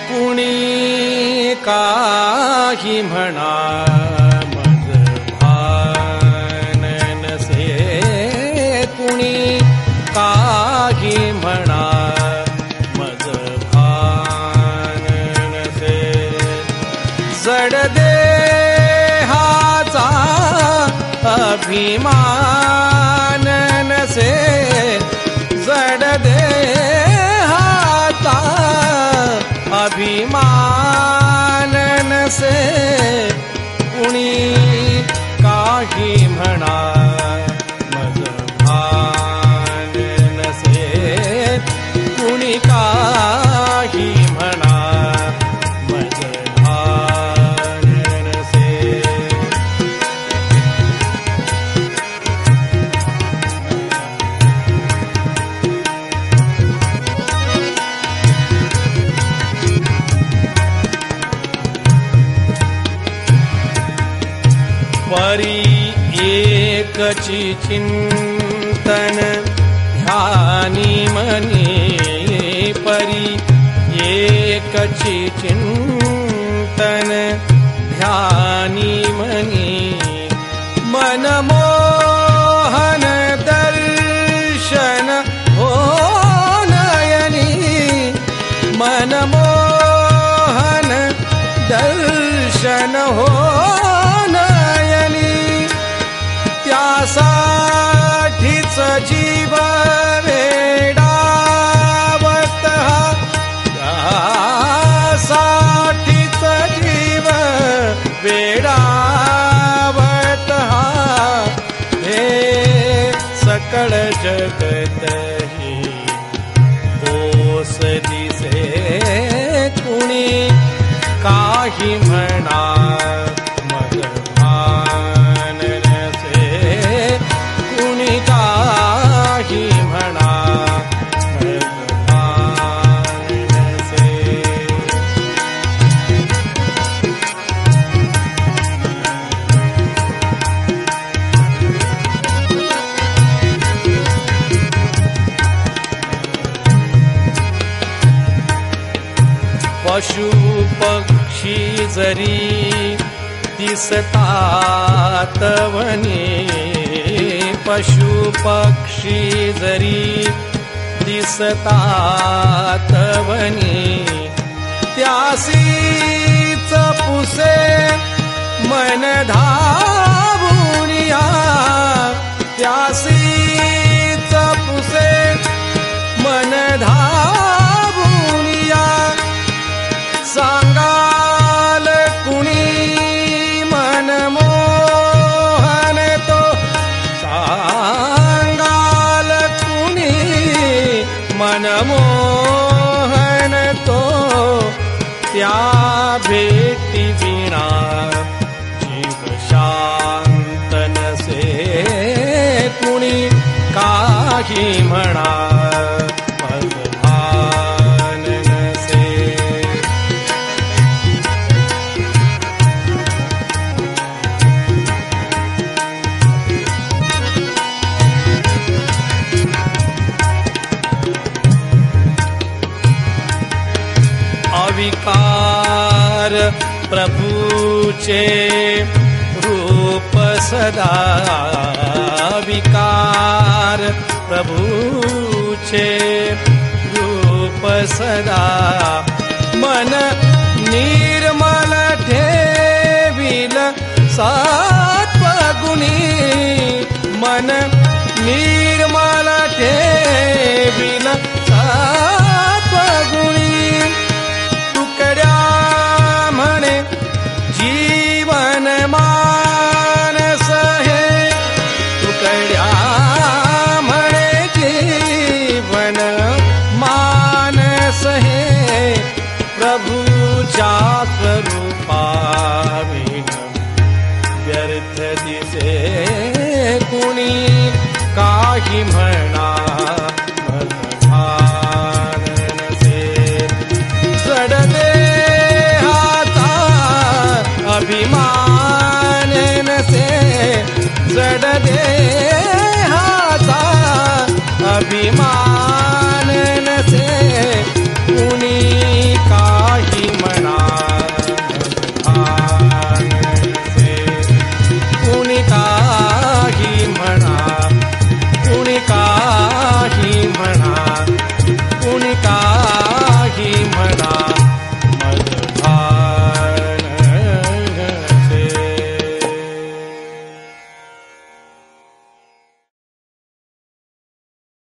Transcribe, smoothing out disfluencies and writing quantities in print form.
कुणी काही म्हणा मज भान नसे, कुणी काही म्हणा मज भान नसे, जड देहाचा अभिमान नसे, जड देहाचा अभिमान नसे, कुणी काही म्हणा मज भान नसे, कुणी काही म्हणा मज भान नसे. परी एकची चिंतन ध्यानी मनी, परी एकची चिंतन ध्यानी मनी, मनमोहन दर्शन हो नयनी, मनमोहन दर्शन हो त्यासाठीच जीव वेडावत, त्यासाठीच जीव वेडावत, हे सकळ जगत ही ओस दिसे, कुणी काही म्हणा मग भान नसे, कुणी काही म्हणा मग भान नसे. पशु पक्षी जरी दिसतात वनी, पशु पक्षी जरी दिसतात वनी, त्यासीच पुसे मन धावुनिया, त्यासीच पुसे मन धावुनिया, सांगाल कुणी मनमोहन तो, सांगाल कुणी मनमोहन तो, त्या भेटी विना जीव शांत नसे, कुणी काही म्हणा मग भान नसे. अविकार प्रभूचे रूप सदा, विकार प्रभूचे रूप सदा, मन निर्मल ठेविल सत्वगुणी, मन निर्मल ठेविल सत्वगुणी, तुकड्या म्हणे जीवन मानस हे, तुकड्या म्हणे जीवन मानस हे, प्रभूच्या स्वरूपाविन व्यर्थ दिसे, कुणी काही म्हणा मग भान नसे, जड देहाचा अभिमान नसे, जड देहाचा अभिमान